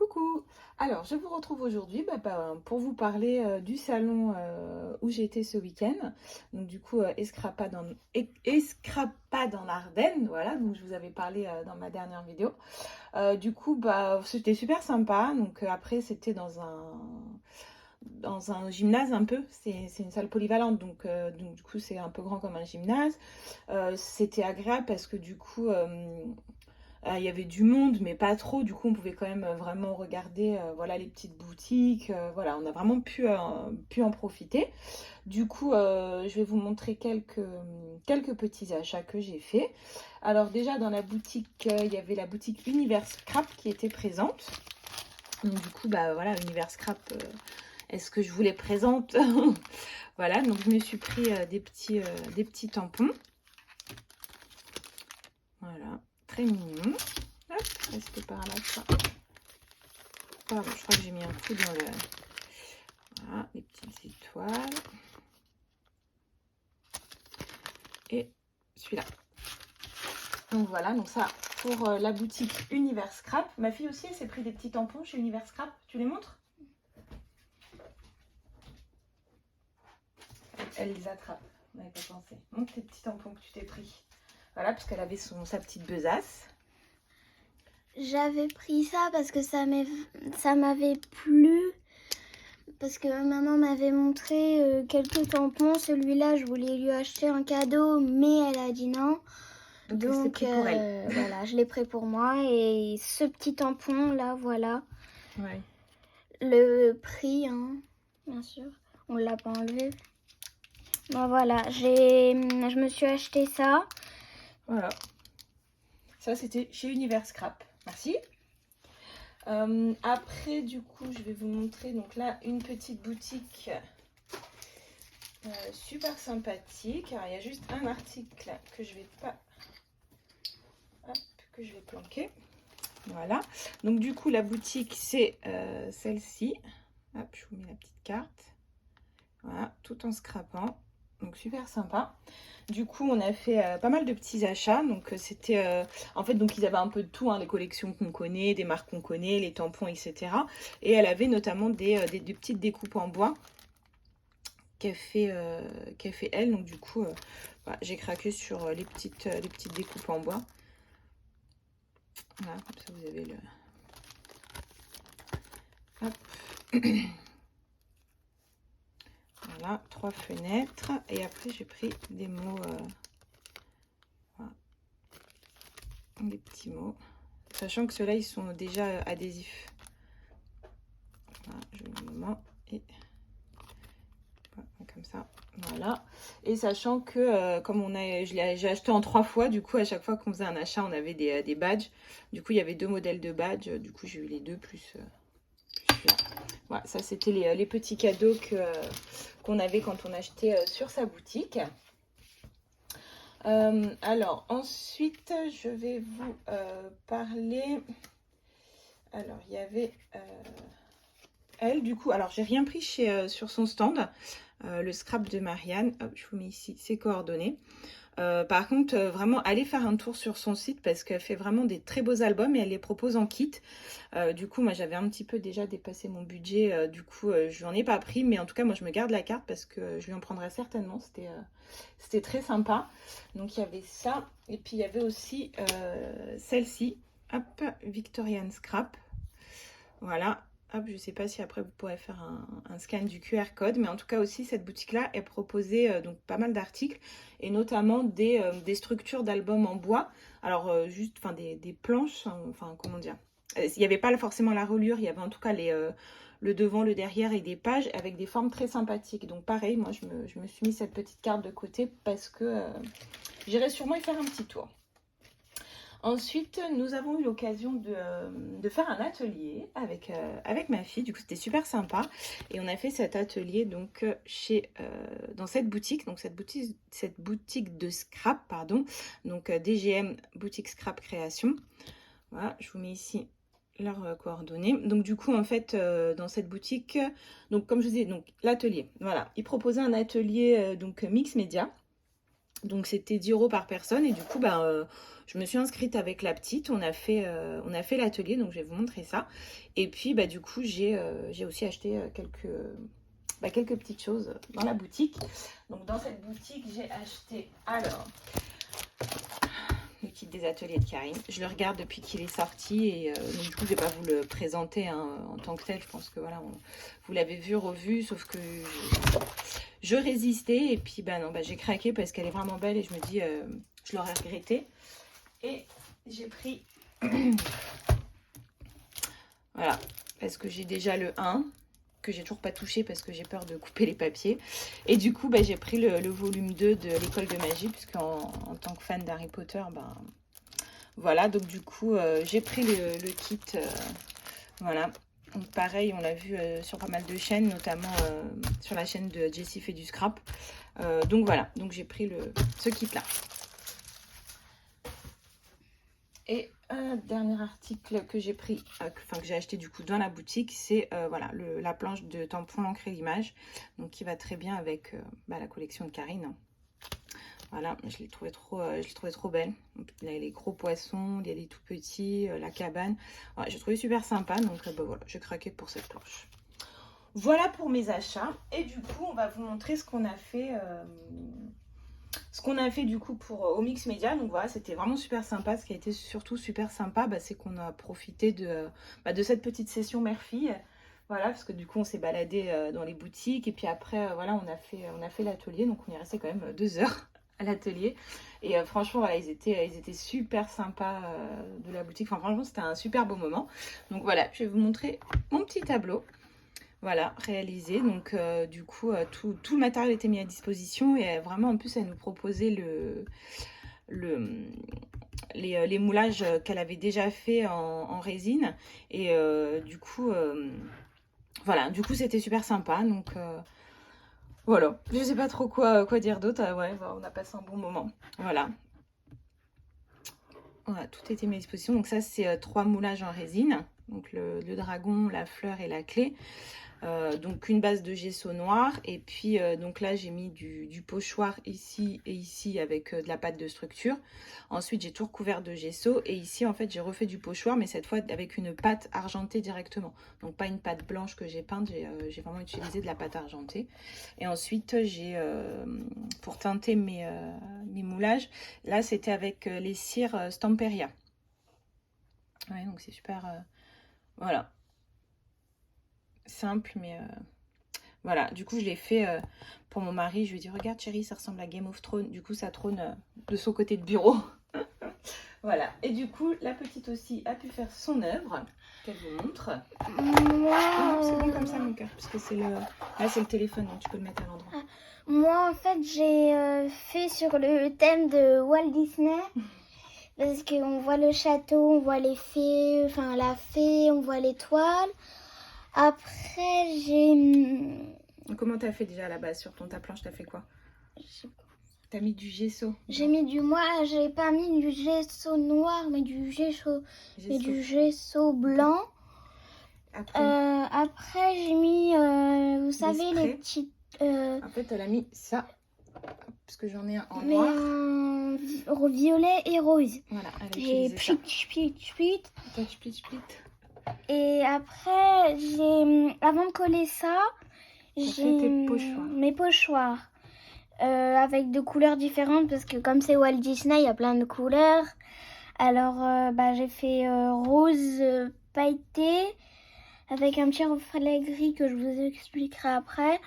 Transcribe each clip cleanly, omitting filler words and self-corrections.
Coucou! Alors, je vous retrouve aujourd'hui pour vous parler du salon où j'ai été ce week-end. Donc, du coup, Escrapade en Ardennes, voilà, donc je vous avais parlé dans ma dernière vidéo. Du coup, c'était super sympa. Donc, après, c'était dans un gymnase un peu. C'est une salle polyvalente, donc du coup, c'est un peu grand comme un gymnase. C'était agréable parce que du coup, il y avait du monde, mais pas trop. Du coup, on pouvait quand même vraiment regarder voilà, les petites boutiques. Voilà, on a vraiment pu en profiter. Du coup, je vais vous montrer quelques petits achats que j'ai fait. Alors déjà, dans la boutique, il y avait la boutique Univers Scrap qui était présente. Donc du coup, voilà, Univers Scrap, est-ce que je vous les présente? Voilà, donc je me suis pris des petits tampons. Voilà, très mignon. Hop, reste par là, ça. Pardon, je crois que j'ai mis un coup dans le... Voilà, les petites étoiles. Et celui-là. Donc voilà, donc ça pour la boutique Univers Scrap. Ma fille aussi, elle s'est pris des petits tampons chez Univers Scrap. Tu les montres? Elle les attrape. On n'avait pas pensé. Montre tes petits tampons que tu t'es pris. Voilà, parce qu'elle avait sa petite besace. J'avais pris ça parce que ça m'avait plu. Parce que maman m'avait montré quelques tampons. Celui-là, je voulais lui acheter un cadeau, mais elle a dit non. Donc pris pour elle. voilà, je l'ai pris pour moi. Et ce petit tampon, là, voilà. Ouais. Le prix, hein, bien sûr. On ne l'a pas enlevé. Bon, voilà, je me suis acheté ça. Voilà. Ça, c'était chez Univers Scrap. Merci. Après, du coup, je vais vous montrer donc là une petite boutique super sympathique. Alors, il y a juste un article que je vais pas, hop, que je vais planquer. Voilà. Donc du coup, la boutique c'est celle-ci. Hop, je vous mets la petite carte. Voilà, tout en scrapant. Donc super sympa. Du coup, on a fait pas mal de petits achats. Donc c'était en fait, donc ils avaient un peu de tout, hein, les collections qu'on connaît, des marques qu'on connaît, les tampons, etc. Et elle avait notamment des petites découpes en bois qu'elle fait elle. Donc du coup, voilà, j'ai craqué sur les petites découpes en bois. Voilà, comme ça vous avez le... Hop. Voilà, 3 fenêtres. Et après, j'ai pris des mots, voilà, des petits mots. Sachant que ceux-là, ils sont déjà adhésifs. Voilà, je mets un moment et voilà, comme ça. Voilà. Et sachant que comme j'ai acheté en 3 fois, du coup, à chaque fois qu'on faisait un achat, on avait des badges. Du coup, il y avait 2 modèles de badges. Du coup, j'ai eu les deux plus celui-là. Voilà, ça, c'était les petits cadeaux qu'on avait quand on achetait sur sa boutique. Alors, ensuite, je vais vous parler... Alors, il y avait elle, du coup... Alors, j'ai rien pris sur son stand. Le scrap de Marianne. Hop, je vous mets ici ses coordonnées. Par contre, vraiment, allez faire un tour sur son site parce qu'elle fait vraiment des très beaux albums et elle les propose en kit. Du coup, moi, j'avais un petit peu déjà dépassé mon budget. Du coup, je n'en ai pas pris. Mais en tout cas, moi, je me garde la carte parce que je lui en prendrai certainement. C'était très sympa. Donc, il y avait ça. Et puis, il y avait aussi celle-ci. Hop, Victorian Scrap. Voilà. Hop, je ne sais pas si après vous pourrez faire un scan du QR code, mais en tout cas aussi cette boutique-là, elle proposait donc pas mal d'articles et notamment des structures d'albums en bois. Alors juste, enfin des planches, enfin comment dire. Il n'y avait pas forcément la reliure, il y avait en tout cas le devant, le derrière et des pages avec des formes très sympathiques. Donc pareil, moi je me suis mis cette petite carte de côté parce que j'irai sûrement y faire un petit tour. Ensuite, nous avons eu l'occasion de faire un atelier avec ma fille. Du coup, c'était super sympa. Et on a fait cet atelier donc dans cette boutique. Donc cette boutique de scrap, pardon. Donc DGM Boutique Scrap Création. Voilà, je vous mets ici leurs coordonnées. Donc du coup, en fait, dans cette boutique, donc comme je vous disais, donc l'atelier. Voilà, ils proposaient un atelier donc mix média. Donc c'était 10 € par personne et du coup je me suis inscrite avec la petite, on a fait l'atelier, donc je vais vous montrer ça. Et puis du coup j'ai aussi acheté quelques petites choses dans la boutique. Donc dans cette boutique j'ai acheté alors le kit des ateliers de Karine. Je le regarde depuis qu'il est sorti et donc du coup je vais pas vous le présenter en tant que tel. Je pense que voilà, vous l'avez vu, revu, sauf que je résistais et puis non, j'ai craqué parce qu'elle est vraiment belle et je me dis je l'aurais regretté. Et j'ai pris voilà, parce que j'ai déjà le 1 que j'ai toujours pas touché parce que j'ai peur de couper les papiers. Et du coup, j'ai pris le volume 2 de l'école de magie, puisque en tant que fan d'Harry Potter, voilà. Donc du coup, j'ai pris le kit, voilà. Donc pareil, on l'a vu sur pas mal de chaînes, notamment sur la chaîne de Jessie fait du scrap. Donc voilà, donc j'ai pris ce kit-là. Et dernier article que j'ai pris, que j'ai acheté du coup dans la boutique, c'est voilà, la planche de tampon l'encre et l'image, donc qui va très bien avec la collection de Karine. Voilà, je l'ai trouvé trop belle. Donc, il y a les gros poissons, il y a les tout petits, la cabane. Ouais, j'ai trouvé super sympa, donc voilà, j'ai craqué pour cette planche. Voilà pour mes achats. Et du coup, on va vous montrer ce qu'on a fait. Du coup pour Omix Media. Donc voilà, c'était vraiment super sympa. Ce qui a été surtout super sympa, c'est qu'on a profité de cette petite session mère-fille. Voilà, parce que du coup on s'est baladé dans les boutiques et puis après voilà, on a fait l'atelier. Donc on est resté quand même 2 heures à l'atelier. Et franchement voilà, ils étaient super sympas de la boutique. Enfin franchement c'était un super beau moment. Donc voilà, je vais vous montrer mon petit tableau. Voilà, réalisé. Donc du coup, tout le matériel était mis à disposition et vraiment en plus elle nous proposait les moulages qu'elle avait déjà fait en résine. Et du coup, voilà, du coup c'était super sympa. Donc voilà, je sais pas trop quoi dire d'autre. Ouais, on a passé un bon moment. Voilà. Voilà, tout était mis à disposition. Donc ça c'est 3 moulages en résine. Donc le dragon, la fleur et la clé. Donc une base de gesso noir et puis donc là j'ai mis du pochoir ici et ici avec de la pâte de structure. Ensuite j'ai tout recouvert de gesso et ici en fait j'ai refait du pochoir mais cette fois avec une pâte argentée directement, donc pas une pâte blanche que j'ai peinte, j'ai vraiment utilisé de la pâte argentée. Et ensuite j'ai pour teinter mes moulages, là c'était avec les cires Stamperia. Ouais, donc c'est super voilà, simple mais voilà, du coup je l'ai fait pour mon mari. Je lui ai dit regarde chérie, ça ressemble à Game of Thrones. Du coup ça trône de son côté de bureau. Voilà, et du coup la petite aussi a pu faire son œuvre qu'elle vous montre. Moi, C'est bon comme ça mon cœur, parce que c'est le téléphone, donc tu peux le mettre à l'endroit. Moi en fait j'ai fait sur le thème de Walt Disney. Parce qu'on voit le château, on voit les fées, enfin la fée, on voit l'étoile. Après, Comment t'as fait déjà à la base sur ta planche? T'as fait quoi? T'as mis du gesso? J'ai mis j'ai pas mis du gesso noir, mais du gesso blanc. Après j'ai mis, vous savez, les petites... En fait, elle a mis ça, parce que j'en ai un en noir. En violet et rose. Voilà, j'ai split. Et après, avant de coller ça, j'ai mes pochoirs avec de couleurs différentes parce que comme c'est Walt Disney, il y a plein de couleurs. Alors, j'ai fait rose pailleté avec un petit reflet gris que je vous expliquerai après.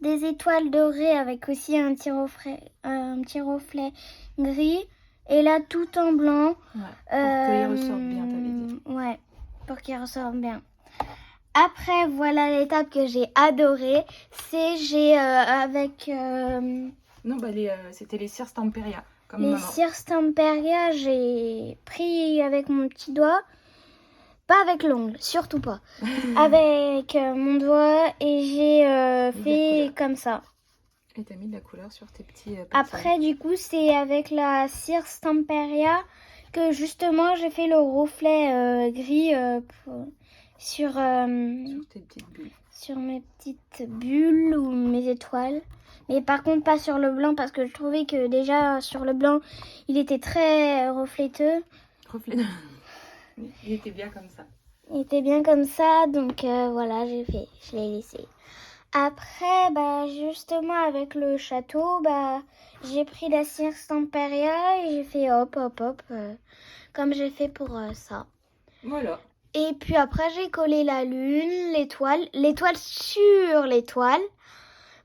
Des étoiles dorées avec aussi un petit reflet gris. Et là, tout en blanc. Ouais, pour qu'il ressorte bien, t'avais dit. Ouais, pour qu'il ressorte bien. Après, voilà l'étape que j'ai adorée. C'est avec... Non, c'était les cires Stamperia. Les cires Stamperia, j'ai pris avec mon petit doigt. Pas avec l'ongle, surtout pas. Avec mon doigt et j'ai fait comme ça. Et t'as mis de la couleur sur tes petits... Après, du coup, c'est avec la cire Stamperia que justement j'ai fait le reflet gris sur, Sur tes petites bulles. sur mes petites bulles ou mes étoiles. Mais par contre pas sur le blanc parce que je trouvais que déjà sur le blanc il était très refléteux. Reflet. Il était bien comme ça. Il était bien comme ça, donc voilà, je l'ai laissé. Après, bah justement avec le château, bah j'ai pris la cire Stamperia et j'ai fait hop, comme j'ai fait pour ça. Voilà. Et puis après, j'ai collé la lune, l'étoile sur l'étoile.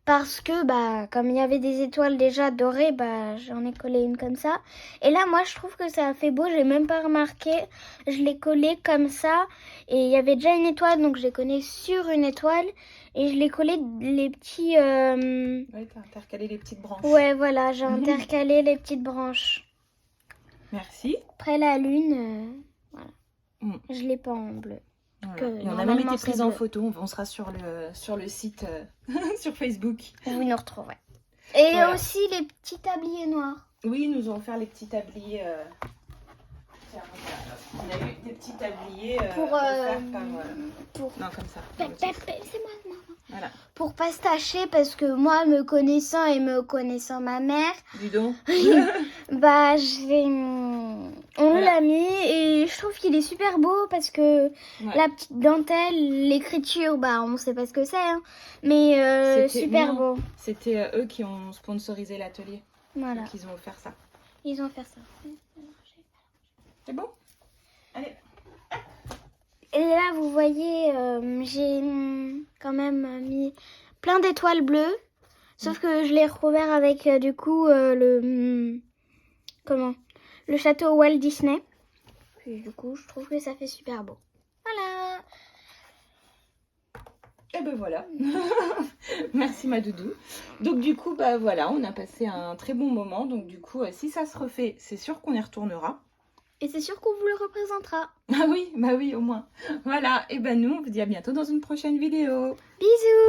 Parce que, bah, comme il y avait des étoiles déjà dorées, bah, j'en ai collé une comme ça. Et là, moi, je trouve que ça a fait beau. J'ai même pas remarqué. Je l'ai collé comme ça. Et il y avait déjà une étoile, donc je l'ai collé sur une étoile. Et je l'ai collé les petits... Ouais, t'as intercalé les petites branches. Ouais, voilà, j'ai intercalé les petites branches. Merci. Après la lune, voilà. Mm. Je l'ai pas en bleu. Voilà. Et on a même été prise en photo. On sera sur le site, sur Facebook. Vous nous retrouverez. Et Voilà. aussi les petits tabliers noirs. Oui, nous allons faire les petits tabliers. Tiens, on a eu des petits tabliers offerts par... Non, comme ça. C'est moi. Voilà. Pour pas se tâcher, parce que moi, me connaissant et me connaissant ma mère, Dis donc. bah, on Voilà. l'a mis et je trouve qu'il est super beau parce que la petite dentelle, l'écriture, bah, on sait pas ce que c'est, hein, mais super beau. C'était eux qui ont sponsorisé l'atelier. Voilà. Donc, ils ont offert ça. Ils ont fait ça. C'est bon? Allez. Et là, vous voyez, j'ai quand même mis plein d'étoiles bleues. Sauf que je l'ai recouvert avec, du coup, le château Walt Disney. Puis, du coup, je trouve que ça fait super beau. Voilà. Et ben voilà. Merci ma doudou. Donc du coup, bah voilà, on a passé un très bon moment. Donc du coup, si ça se refait, c'est sûr qu'on y retournera. Et c'est sûr qu'on vous le représentera. Ah oui, bah oui, au moins. Voilà, et ben nous, on vous dit à bientôt dans une prochaine vidéo. Bisous!